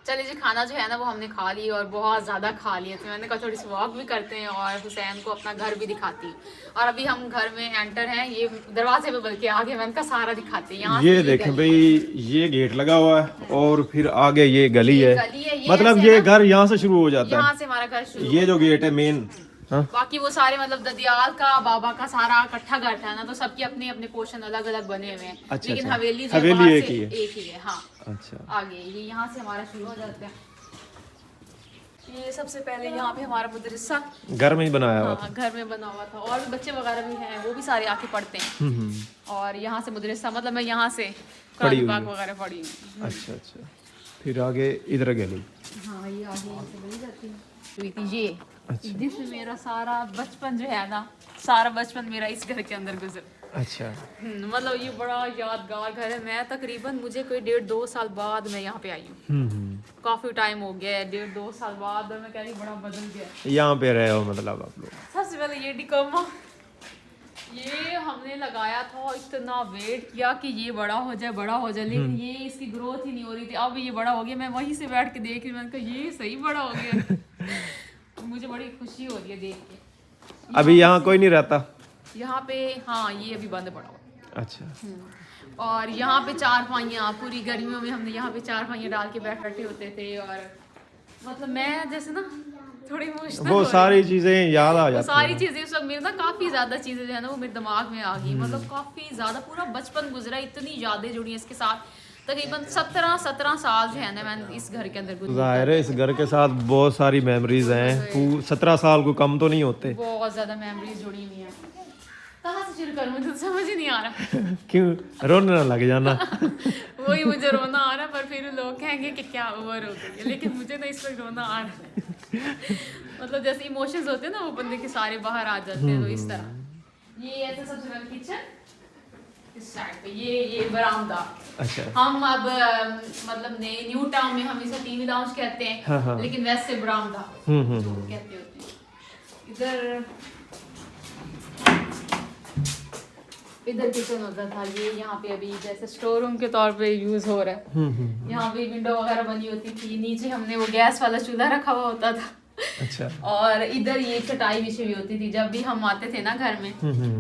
चलिए जी, खाना जो है ना वो हमने खा ली और बहुत ज़्यादा खा लिया, तो मैंने कहा थोड़ी सी वॉक भी करते हैं और हुसैन को अपना घर भी दिखाती हूँ। और अभी हम घर में एंटर हैं, ये दरवाजे पे बल्कि आगे मैंने कहा सारा दिखाते हैं। यहाँ से ये ये देखें गली भाई, ये गेट लगा हुआ है और फिर आगे ये गली ये है। गली है, ये मतलब ऐसे है ये ना, घर यहाँ से शुरू हो जाता यहाँ है। से हमारा घर शुरू ये जो होता है। गेट है मेन। हाँ बाकी वो सारे मतलब ददियाल का बाबा का सारा इकट्ठा घर था ना, तो सबके अपने अपने पोर्शन अलग अलग बने हुए हैं। अच्छा, लेकिन अच्छा। हवेली जो है हवेली बाहर एक से ही है। एक ही है। हाँ, अच्छा। आगे ये यहाँ से हमारा शुरू हो जाता है। ये सबसे पहले यहाँ पे हमारा मदरसा घर में ही बनाया हुआ था। हाँ घर में बना हुआ था, और भी बच्चे वगैरह भी हैं, वो भी सारे आके पढ़ते हैं। और यहाँ से मदरसा, मतलब मैं यहाँ से पढ़ी कुरान हुई पाक है। वगैरह पढ़ी हूँ। अच्छा अच्छा। फिर आगे इधर गली। हाँ, ये आगे यहाँ से बनी जाती है। हुई थी ये, अच्छा जिसमें मेरा सारा बचपन जो है ना, सारा बचपन मेरा इस घर के अंदर गुजर। अच्छा। मतलब ये बड़ा यादगार घर है। मैं तकरीबन मुझे कोई 1.5-2 साल बाद मैं यहाँ पे आई हूँ। काफी टाइम हो गया है, 1.5-2 साल बाद, और मैं कह रही बड़ा बदल गया। यहाँ पे रहे हो मतलब आप लोग? सबसे पहले ये डिकोमा, ये हमने लगाया था और इतना वेट किया कि ये बड़ा हो जाए बड़ा हो जाए, लेकिन ये इसकी ग्रोथ ही नहीं हो रही थी। अब ये बड़ा हो गया, मैं वहीं से बैठ के देख रही हूँ, मैंने कहा ये सही बड़ा हो गया। मुझे बड़ी खुशी हो रही है देख के। अभी यहाँ कोई नहीं रहता? यहाँ पे हाँ, ये अभी बंद पड़ा हुआ। अच्छा। और यहाँ पे चारपाइयाँ, पूरी गर्मियों में हमने यहाँ पे चारपाइयाँ डाल के बैठे होते थे। और मतलब मैं जैसे ना थोड़ी इमोशनल वो सारी चीजें याद आ वो जाती सारी हैं। चीजें सब मेरे ना काफी ज्यादा चीजें जो है ना वो मेरे दिमाग में आ गई। मतलब काफी ज्यादा पूरा बचपन गुजरा, इतनी यादें जुड़ी हैं इसके साथ। तकरीबन 17 साल जो है ना मैंने इस घर के अंदर जाहिर है इस घर के साथ बहुत सारी मेमोरीज हैं। 17 साल को कम तो नहीं होते। बहुत ज्यादा मेमोरीज जुड़ी हुई हैं। कहाँ से शुरू करूँ, मुझे तो समझ ही नहीं आ रहा। क्यों रोने ना लग जाना। वही मुझे रोना आ रहा, पर फिर लोग कहेंगे कि क्या ओवर हो गई है, लेकिन मुझे ना इस वक्त रोना आ रहा है। मतलब जैसे इमोशंस होते हैं ना, वो बंदे के सारे बाहर आ जाते हैं, तो इस तरह। ये ऐसे सबसे पहले किचन, इस साइड पे ये बरामदा। अच्छा। हम अब मतलब न्यू टाउन में हम इसे टीवी लाउंज कहते हैं। हाँ, हाँ। लेकिन वैसे बरामदा जो कहते होते हैं। इधर किचन होता था। ये यहाँ पे अभी जैसे स्टोर रूम के तौर पे यूज हो रहा है। यहाँ पे विंडो वगैरह बनी होती थी, नीचे हमने वो गैस वाला चूल्हा रखा हुआ होता था। अच्छा। और इधर ये चटाई बिछी हुई होती थी। जब भी हम आते थे ना घर में,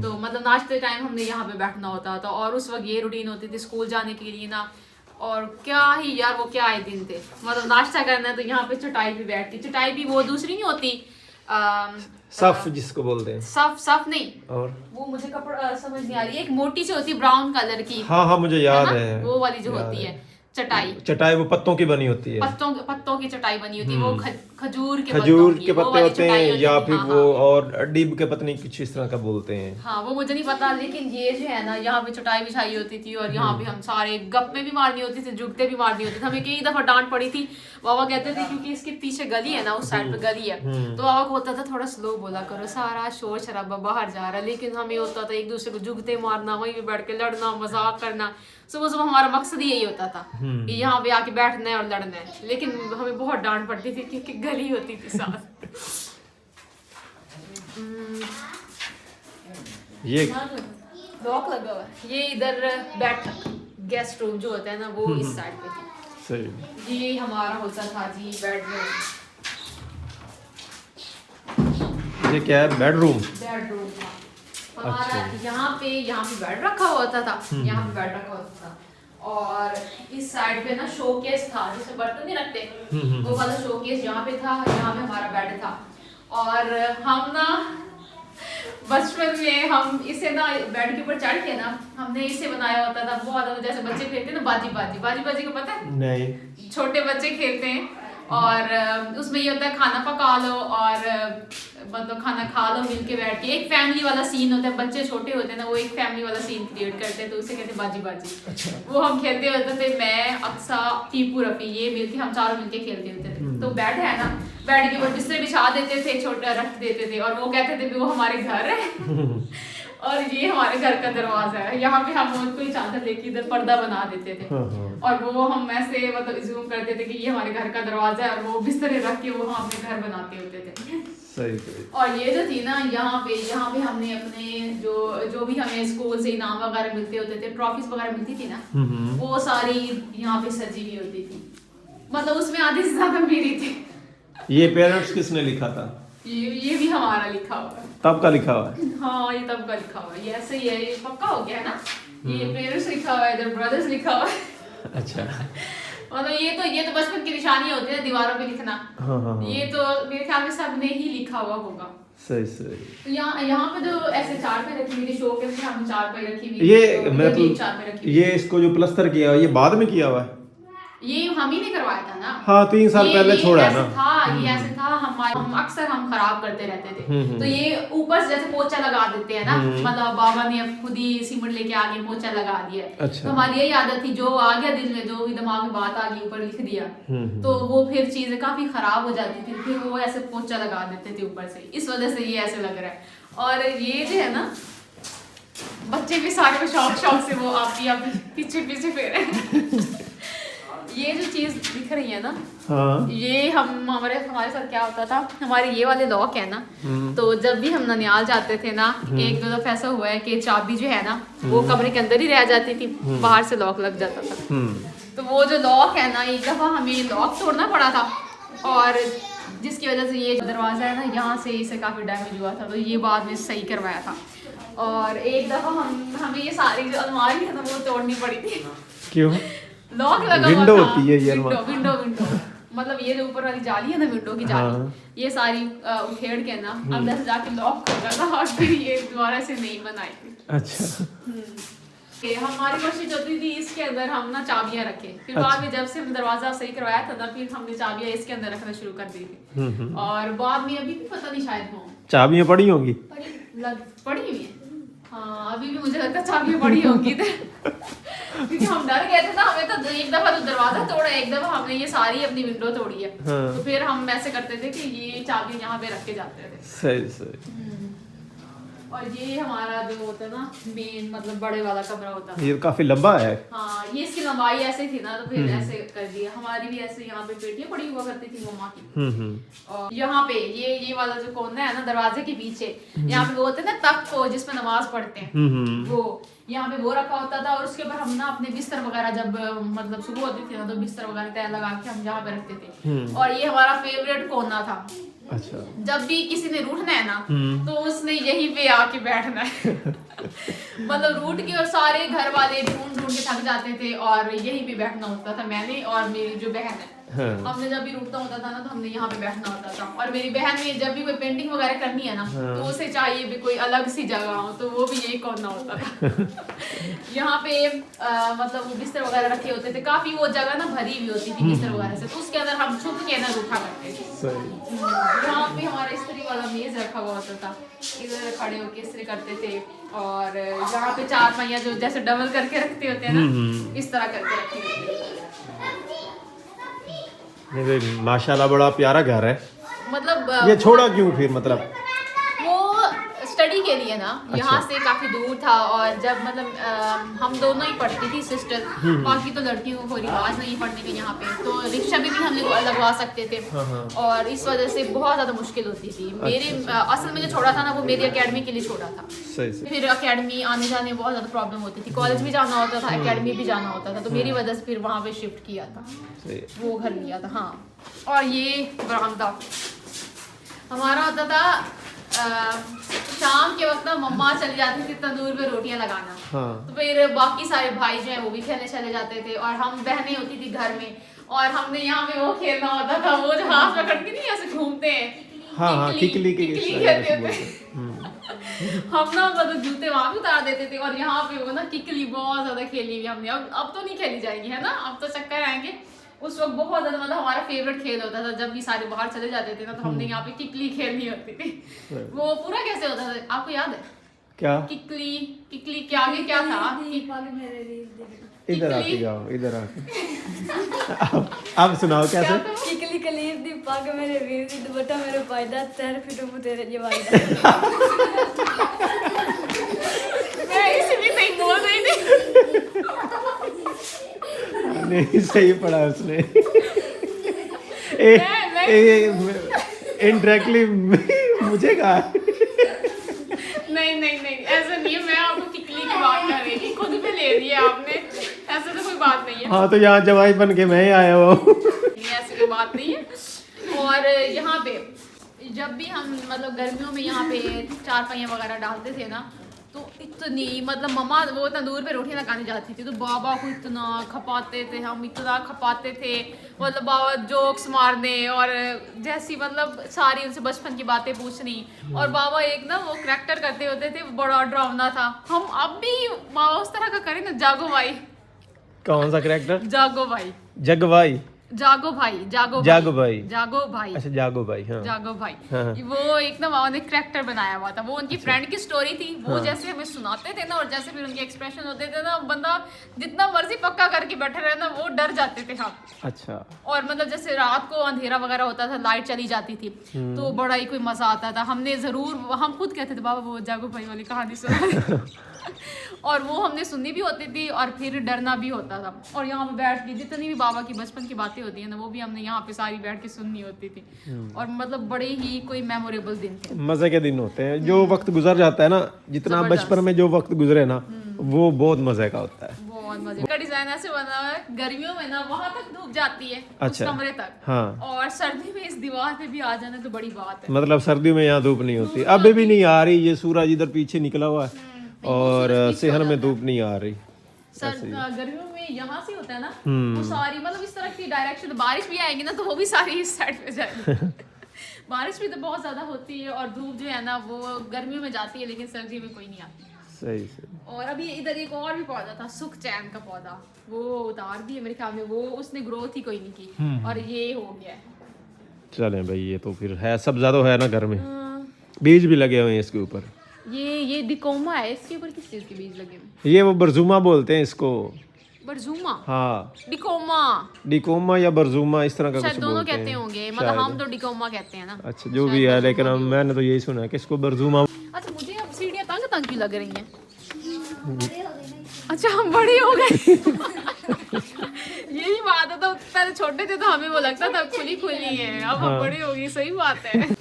तो मतलब नाश्ते टाइम हमने यहाँ पे बैठना होता था। और उस वक्त ये रूटीन होती थी स्कूल जाने के लिए ना। और क्या ही यार, वो क्या आए दिन थे। मतलब नाश्ता करना है तो यहाँ पे चटाई पे बैठती। चटाई भी वो दूसरी नहीं होती, सफ जिसको बोलते हैं। सफ नहीं, और वो मुझे कपड़ा समझ नहीं आ रही है। एक मोटी सी होती है ब्राउन कलर की। हाँ हाँ मुझे याद ना? है। वो वाली जो याद होती है। है चटाई। चटाई वो पत्तों की बनी होती है। पत्तों की चटाई बनी होती है। वो खजूर के खजूर के वो पत्ते वाली होते चटाई हैं, होती या थी। फिर हाँ, वो हाँ। और डिब के पत्ते कुछ इस तरह का बोलते हैं। हाँ, वो मुझे नहीं पता, लेकिन ये जो है ना, यहाँ पे चटाई बिछाई होती थी और यहाँ पे हम सारे गप्पे भी मारनी होती थी, जुगते भी मारनी होती थी। हमें कई दफा डांट पड़ी थी। बाबा कहते थे क्योंकि इसके पीछे गली है ना, उस साइड पे गली है, तो बाबा को होता था थोड़ा स्लो बोला करो, सारा शोर शराबा बाहर जा रहा है। लेकिन हमें होता था एक दूसरे को जुगते मारना, वहीं पे बैठ के लड़ना, मजाक करना। सुबह सुबह हमारा मकसद ही यही होता था कि यहाँ पे आके बैठना है और लड़ना है। लेकिन हमें बहुत डांट पड़ती थी क्योंकि गली होती थी साथ। ये लॉक लगा हुआ है। ये इधर बैठक गेस्ट रूम जो होता है ना, वो इस साइड पे थी। सही। ये हमारा होता था जी बेडरूम। ये क्या है? बेडरूम। बेडरूम था हमारा। अच्छा। यहाँ पे बेड रखा होता था। यहाँ पे बेड रखा होता था। और इस साइड पे ना शोकेस था, जिसमें बर्तन नहीं रखते, वो वाला शोकेस यहाँ पे था। यहाँ पे हमारा बेड था। और हम ना बचपन में हम इसे ना बेड के ऊपर चढ़ के ना, हमने इसे बनाया होता था बहुत ज्यादा। जैसे बच्चे खेलते हैं ना बाजी बाजी को पता है? नहीं। छोटे बच्चे खेलते हैं। और उसमें ये होता है खाना पका लो और मतलब खाना खा लो मिल के बैठ के। एक फैमिली वाला सीन होता है, बच्चे छोटे होते हैं ना, वो एक फैमिली वाला सीन क्रिएट करते हैं, तो उसे कहते हैं बाजी बाजी। अच्छा। वो हम खेलते होते थे, मैं अक्सा टीपू रफी, ये मिलके हम चारों मिलके खेलते होते थे। तो बेड है ना, बेड के ऊपर बिस्तर बिछा देते थे, छोटा रख देते थे, और वो कहते थे वो हमारे घर है। और ये हमारे घर का दरवाजा है। यहाँ पे हम कोई चादर लेके इधर पर्दा बना देते थे। और वो हम ऐसे मतलब जूम करते थे कि ये हमारे घर का दरवाजा है, और वो बिस्तर रख के वो हम अपने घर बनाते होते थे। सही सही। और ये जो थी ना, यहाँ पे हमने अपने जो भी हमें स्कूल से इनाम वगैरह मिलते होते थे, ट्रॉफीज वगैरह मिलती थी ना, वो सारी यहाँ पे सजी हुई होती थी। मतलब उसमें आधे से ज्यादा मेरी थी। ये पेरेंट्स किसने लिखा था? ये भी हमारा लिखा हुआ है। तब का लिखा हुआ है? हाँ ये तब का लिखा हुआ है, ये ऐसे ही है, ये पक्का हो गया है ना। ये पेरेंट्स लिखा हुआ है, इधर ब्रदर्स लिखा हुआ है। अच्छा। मतलब ये तो बचपन की निशानियां होती है दीवारों पे लिखना। हाँ हाँ। ये तो मेरे ख्याल में सबने ही लिखा हुआ होगा। सही सही। तो यहाँ पे जो ऐसे चार पे रखी हुई थी, शो के हमने चार पे रखी हुई, ये तो मतलब चार पे रखी हुई। ये इसको जो प्लस्तर किया हुआ, ये बाद में किया हुआ है? ये हम ही ने करवाया था ना। हाँ 3 साल पहले छोड़ा है ना। ये ऐसे था, हम अक्सर हम खराब करते रहते थे। तो ये ऊपर से जैसे पोछा लगा देते हैं ना, मतलब बाबा ने खुद ही सीमेंट लेके आगे पोछा लगा दिया। अच्छा। तो हमारी यही आदत थी, जो आ गया दिल में, जो भी दिमाग में बात आ गई ऊपर लिख दिया, तो वो फिर चीजें काफी खराब हो जाती थी, फिर वो ऐसे पोछा लगा देते थे ऊपर से, इस वजह से ये ऐसे लग रहा है। और ये जो है ना, बच्चे भी सारे शौक से वो आपकी पीछे फेरे। ये जो चीज दिख रही है ना, हाँ। ये हमारे साथ क्या होता था, हमारे ये वाले लॉक है ना, तो जब भी हम ननियाल जाते थे ना, एक दो दफा ऐसा हुआ है कि चाबी जो है ना वो कमरे के अंदर ही रह जाती थी, बाहर से लॉक लग जाता था। तो वो जो लॉक है ना, एक दफा हमें लॉक तोड़ना पड़ा था, और जिसकी वजह से ये दरवाजा है ना, यहाँ से इसे काफी डैमेज हुआ था, तो ये बाद में सही करवाया था। और एक दफा हमें ये सारी जो अलमारी है ना वो तोड़नी पड़ी थी। क्यों? लॉक लगा विंडो हुआ था। होती है ये विंडो मतलब ये जो ऊपर वाली जाली है ना, विंडो की जाली, हाँ। ये सारी उखेड़ के ना अंदर से जाके लॉक कर रहा था, और फिर ये दोबारा से नहीं बनाई थी। अच्छा। हमारी कोशिश होती थी इसके अंदर हम ना चाबियां रखें, फिर बाद में जब से हम दरवाजा सही करवाया था ना, फिर हमने चाबियां इसके अंदर रखना शुरू कर दी थी। और बाद में अभी भी पता नहीं, शायद हो चाबियां पड़ी होंगी। पड़ी हुई है। हाँ अभी भी मुझे लगता है चाबियां पड़ी होंगी, क्योंकि हम डर गए थे ना, हमें तो एक दफा तो दरवाजा तोड़ा, एक दफा हमने ये सारी अपनी विंडो तोड़ी है। हाँ। तो फिर हम ऐसे करते थे कि ये चाबी यहाँ पे रख के जाते थे। सही सही। और ये हमारा जो होता है ना मेन, मतलब बड़े वाला कमरा होता है, ये काफी लंबा है। हाँ ये इसकी लंबाई ऐसे थी ना, तो फिर ऐसे कर दिया। हमारी भी ऐसे यहाँ पे पेटियां पड़ी हुआ करती थी मम्मा की। और यहाँ पे ये वाला जो कोना है ना दरवाजे के पीछे, यहाँ पे वो होते हैं ना तख्त को जिसमें नमाज पढ़ते हैं, वो यहाँ पे वो रखा होता था। और उसके ऊपर हम ना अपने बिस्तर वगैरह जब मतलब सुबह होती थी ना, तो बिस्तर वगैरह तय लगा के हम यहाँ पे रखते थे। और ये हमारा फेवरेट कोना था। अच्छा। जब भी किसी ने रूठना है ना, तो उसने यहीं पे आके बैठना है। मतलब रूठ के, और सारे घर वाले ढूंढ के थक जाते थे, और यहीं पे बैठना होता था। मैंने और मेरी जो बहन है, हमने जब भी रूठना होता था ना, तो हमने यहाँ पे बैठना होता था। और मेरी बहन ने जब भी कोई पेंटिंग वगैरह करनी है ना, तो उसे चाहिए भी कोई अलग सी जगह हो, तो वो भी यही कोना होता था। यहाँ पे मतलब वो बिस्तर वगैरह रखे होते थे, काफी वो जगह ना भरी हुई होती थी बिस्तर वगैरह से, तो उसके अंदर हम छुप के ना रूठा करते थे। यहाँ पे हमारा इस्त्री वाला मेज रखा हुआ होता था, इधर खड़े होके इस्त्री करते थे। और यहाँ पे चार पहिया जो जैसे डबल करके रखते होते हैं ना, इस तरह करके रखी होती है। माशाल्लाह बड़ा प्यारा घर है। मतलब ये छोड़ा क्यों फिर? मतलब वो स्टडी के लिए ना, यहाँ से काफी दूर था। और जब मतलब हम दोनों ही पढ़ती थी सिस्टर, बाकी तो लड़कियों को कोई रिवाज नहीं पढ़ने का यहाँ पे, तो रिक्शा भी हम लगवा सकते थे। और इस वजह से बहुत ज्यादा मुश्किल होती थी। मेरे असल में जो छोड़ा था ना, वो मेरी अकेडमी के लिए छोड़ा था। फिर अकेडमी आने जाने में बहुत ज्यादा प्रॉब्लम होती थी, कॉलेज भी जाना होता था, अकेडमी भी जाना होता था, तो मेरी वजह से फिर वहाँ पे शिफ्ट किया था, वो घर लिया था। हाँ, और ये बरामदा हमारा होता था। शाम के वक्त ना मम्मा चली जाती थी तंदूर पे रोटियां लगाना। तो फिर बाकी सारे भाई जो है वो भी खेलने चले जाते थे, और हम बहनें होती थी घर में, और हमने यहाँ पे वो खेलना होता था, वो जो हाथ पकड़ के नहीं ऐसे घूमते हैं, किकली कहते थे। हम ना मतलब जूते वहां भी उतार देते थे, और यहाँ पे वो ना किकली बहुत ज्यादा खेली हुई हमने। अब तो नहीं खेली जाएगी, है ना, अब तो चक्कर आएंगे। उस वक्त बहुत ज्यादा मतलब हमारा फेवरेट खेल होता था। जब भी सारे बाहर चले जाते थे ना, तो हमने यहाँ पे किकली खेलनी होती थी। वो पूरा कैसे होता था, आपको याद है क्या? किकली के आगे क्या था? इधर आके जाओ, इधर आके आप सुनाओ कैसे? किकली कलीर दी पग मेरे वीर दी दुपट्टा मेरे पायदा तेरे फिटू तेरे जवाईदा। मैं इसलिए नहीं बोल रही थी। नहीं सही पढ़ा उसने। इनडायरेक्टली मुझे कहा। नहीं ऐसा नहीं है, मैं आपको किकली की बात कर रही थी, खुद पे ले रही है आपने, ऐसा तो कोई बात नहीं है। हाँ तो यहाँ जवाई बन के मैं ही आया हूँ। ये बात नहीं है। और यहाँ पे जब भी हम मतलब गर्मियों में यहाँ पे चारपाइयाँ वगैरह डालते थे ना, तो इतनी मतलब मम्मा वो तंदूर पे रोटियां लगाने जाती थी तो बाबा को इतना खपाते थे, हम इतना खपाते थे, मतलब बाबा जोक्स मारने और जैसी मतलब सारी उनसे बचपन की बातें पूछनी। और बाबा एक ना वो करैक्टर करते होते थे, बड़ा डरावना था। हम अब भी बाबा उस तरह का करें ना, जागो भाई। कौन सा कैरेक्टर? जागो भाई, जगवाई, जागो भाई, जागो जागो भाई, जागो भाई, अच्छा जागो भाई, हाँ जागो भाई। हाँ। वो एक ना बाबा ने करैक्टर बनाया हुआ था, वो उनकी फ्रेंड की स्टोरी थी। वो जैसे हमें सुनाते थे ना और जैसे फिर उनके एक्सप्रेशन होते थे ना, बंदा जितना मर्जी पक्का करके बैठे रहे ना, वो डर जाते थे हम। अच्छा। और मतलब जैसे रात को अंधेरा वगैरह होता था, लाइट चली जाती थी, तो बड़ा ही कोई मजा आता था। हमने जरूर, हम खुद कहते थे बाबा वो जागो भाई वाली कहानी सुना और वो हमने सुननी भी होती थी और फिर डरना भी होता था। और यहाँ पे बैठ के जितनी भी बाबा की बचपन की बातें होती है ना, वो भी हमने यहाँ पे सारी बैठ के सुननी होती थी। और मतलब बड़े ही कोई मेमोरेबल दिन थे, मजे के दिन होते हैं। जो वक्त गुजर जाता है ना, जितना बचपन में जो वक्त गुजरे ना, वो बहुत मजे का होता है। बहुत मजे का। डिजाइन ऐसे बना हुआ है, गर्मियों में ना वहां तक धूप जाती है, उस अच्छा। कमरे तक, हाँ। और सर्दी में इस दीवार पे भी आ जाना तो बड़ी बात है। मतलब सर्दियों में यहाँ धूप नहीं होती, अभी भी नहीं आ रही। ये सूरज इधर पीछे निकला हुआ है और शहर में धूप नहीं आ रही। गर्मियों में यहाँ से होता है ना, वो सारी मतलब इस तरह की डायरेक्शन, बारिश भी आएगी ना तो वो भी सारी इस साइड पे जाएगी। बारिश भी तो बहुत ज्यादा होती है और धूप जो है ना वो गर्मियों में जाती है, लेकिन सर्दी में कोई नहीं आती। सही सही। और अभी इधर एक और भी पौधा था, सुख चैन का पौधा, वो उतार दिए मेरे ख्याल में, वो उसने ग्रोथ ही कोई नहीं की और ये हो गया है। चले भाई, ये तो फिर है, सब ज्यादा है ना घर में। बीज भी लगे हुए हैं इसके ऊपर। ये डिकोमा है, इसके ऊपर किस चीज के बीज लगे हुए? ये वो बरजुमा बोलते हैं इसको। बरजुमा? हाँ, डिकोमा, डिकोमा या बरजुमा इस तरह का शायद कुछ दोनों बोलते कहते हैं। होंगे, मतलब हम तो डिकोमा कहते हैं ना। अच्छा, जो भी है, लेकिन मैंने तो यही सुना है कि इसको बरजुमा। अच्छा, मुझे अब सीढ़ियाँ तंग तंग क्यों लग रही हैं? अच्छा, हम बड़े हो गए। यही बात है, तो पहले छोटे थे तो हमें वो लगता था खुली खुली है, अब हम बड़े हो गए। सही बात है।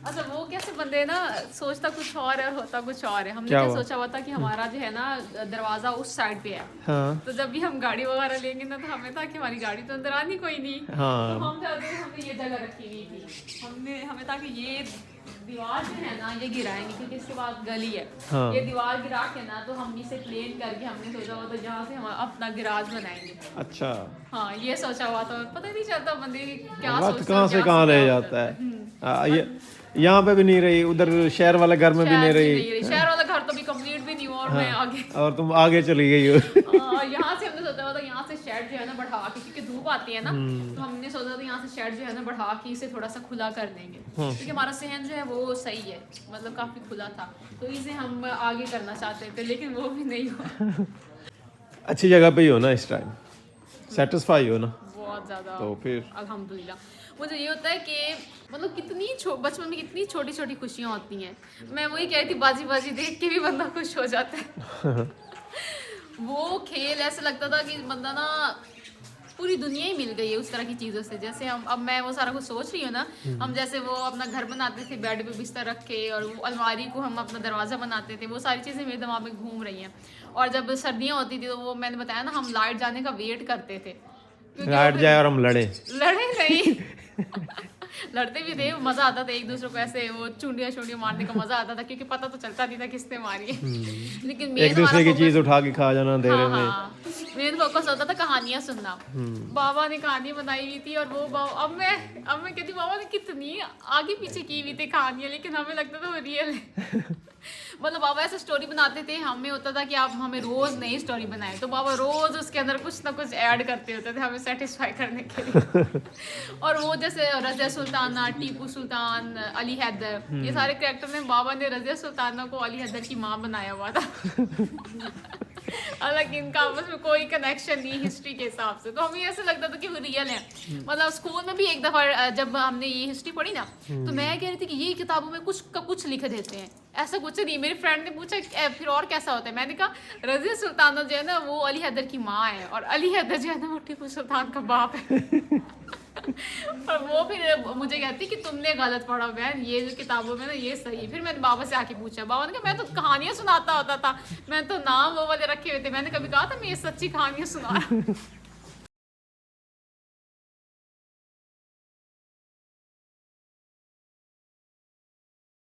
अच्छा, वो कैसे बंदे ना सोचता कुछ और है और होता कुछ और है। हमने क्या सोचा हुआ था कि हमारा जो है ना दरवाजा उस साइड पे है, हाँ। तो जब भी हम गाड़ी वगैरह लेंगे ना, तो हमें था कि हमारी गाड़ी तो अंदर आनी कोई नहीं। हाँ। तो हम चाहते थे, हमने ये जगह रखी हुई थी, हमें था कि ये दीवार जो है ना ये गिराएंगे, क्योंकि इसके बाद गली है। हाँ। ये दीवार गिरा के ना, तो हम इसे प्लेन करके हमने सोचा हुआ था जहाँ से हम अपना गिराज बनाएंगे। अच्छा। हाँ, ये सोचा हुआ था। पता ही नहीं चलता बंदे क्या वक्त सोचता कहाँ से कहाँ रह जाता है। ये यहाँ पे भी नहीं रही, उधर शहर वाले घर में भी नहीं रही। शहर वाला घर तो भी कंप्लीट भी नहीं हुआ और मैं आगे, और तुम आगे चली गई हो। यहाँ से हमने सोचा हुआ था यहाँ से शेड जो है ना बढ़ा के, क्योंकि धूप आती है ना, तो हमने सोचा था यहाँ से शेड जो है ना बढ़ा के इसे थोड़ा सा खुला कर देंगे, क्योंकि हमारा सहन जो है वो सही है, मतलब काफी खुला था, तो इसे हम आगे करना चाहते थे, लेकिन वो भी नहीं हुआ। अच्छी जगह पे ही हो ना इस टाइम, सेटिस्फाई हो ना बहुत ज्यादा, तो फिर अल्हम्दुलिल्लाह। मुझे ये होता है कि मतलब कितनी बचपन में कितनी छोटी छोटी खुशियाँ होती हैं। मैं वही कह रही थी, बाजी बाजी देख के भी बंदा खुश हो जाता है। वो खेल ऐसा लगता था कि बंदा ना पूरी दुनिया ही मिल गई है उस तरह की चीज़ों से। जैसे हम, अब मैं वो सारा कुछ सोच रही हूँ ना, हम जैसे वो अपना घर बनाते थे बेड पे बिस्तर रख के, और वो अलमारी को हम अपना दरवाज़ा बनाते थे, वो सारी चीज़ें मेरे दिमाग में घूम रही हैं। और जब सर्दियाँ होती थी तो वो मैंने बताया ना, हम लाइट जाने का वेट करते थे, लाइट जाए और हम लड़े नहीं लड़ते भी थे, मजा आता था एक दूसरे को ऐसे वो चुंडियां मारने का मजा आता था, क्योंकि पता तो चलता नहीं था किसने मारी है। लेकिन एक दूसरे की चीज उठा के खा जाना अंधेरे में। मेन फोकस होता था कहानियां सुनना। बाबा ने कहानी बनाई हुई थी, और वो अब मैं कहती हूँ बाबा ने कितनी आगे पीछे की हुई थी कहानियां, लेकिन हमें लगता था वो रियल है। मतलब बाबा ऐसे स्टोरी बनाते थे, हमें होता था कि आप हमें रोज नई स्टोरी बनाए, तो बाबा रोज उसके अंदर कुछ ना कुछ ऐड करते होते थे हमें सेटिस्फाई करने के लिए। और वो जैसे रज़िया सुल्ताना, टीपू सुल्तान, अली हैदर, ये सारे कैरेक्टर में बाबा ने रज़िया सुल्ताना को अली हैदर की माँ बनाया हुआ था। हालांकि इनका आपस में कोई कनेक्शन नहीं हिस्ट्री के हिसाब से, तो हमें ऐसा लगता था कि वो रियल है। मतलब स्कूल में भी एक दफा जब हमने ये हिस्ट्री पढ़ी ना, तो मैं कह रही थी कि ये किताबों में कुछ का कुछ लिख देते हैं, ऐसा कुछ नहीं। मेरी फ्रेंड ने पूछा फिर और कैसा होता है, मैंने कहा रज़िया सुल्ताना जो है ना वो अली हैदर की माँ है, और अली हैदर जो है ना वो टीपू सुल्तान का बाप है। और वो फिर मुझे कहती कि तुमने गलत पढ़ा बहन, ये जो किताबों में ना ये सही। फिर मैंने बाबा से आके पूछा, बाबा ने कहा मैं तो कहानियां सुनाता होता था, मैं तो नाम वो वाले रखे हुए थे, मैंने कभी कहा था मैं ये सच्ची कहानियां सुना।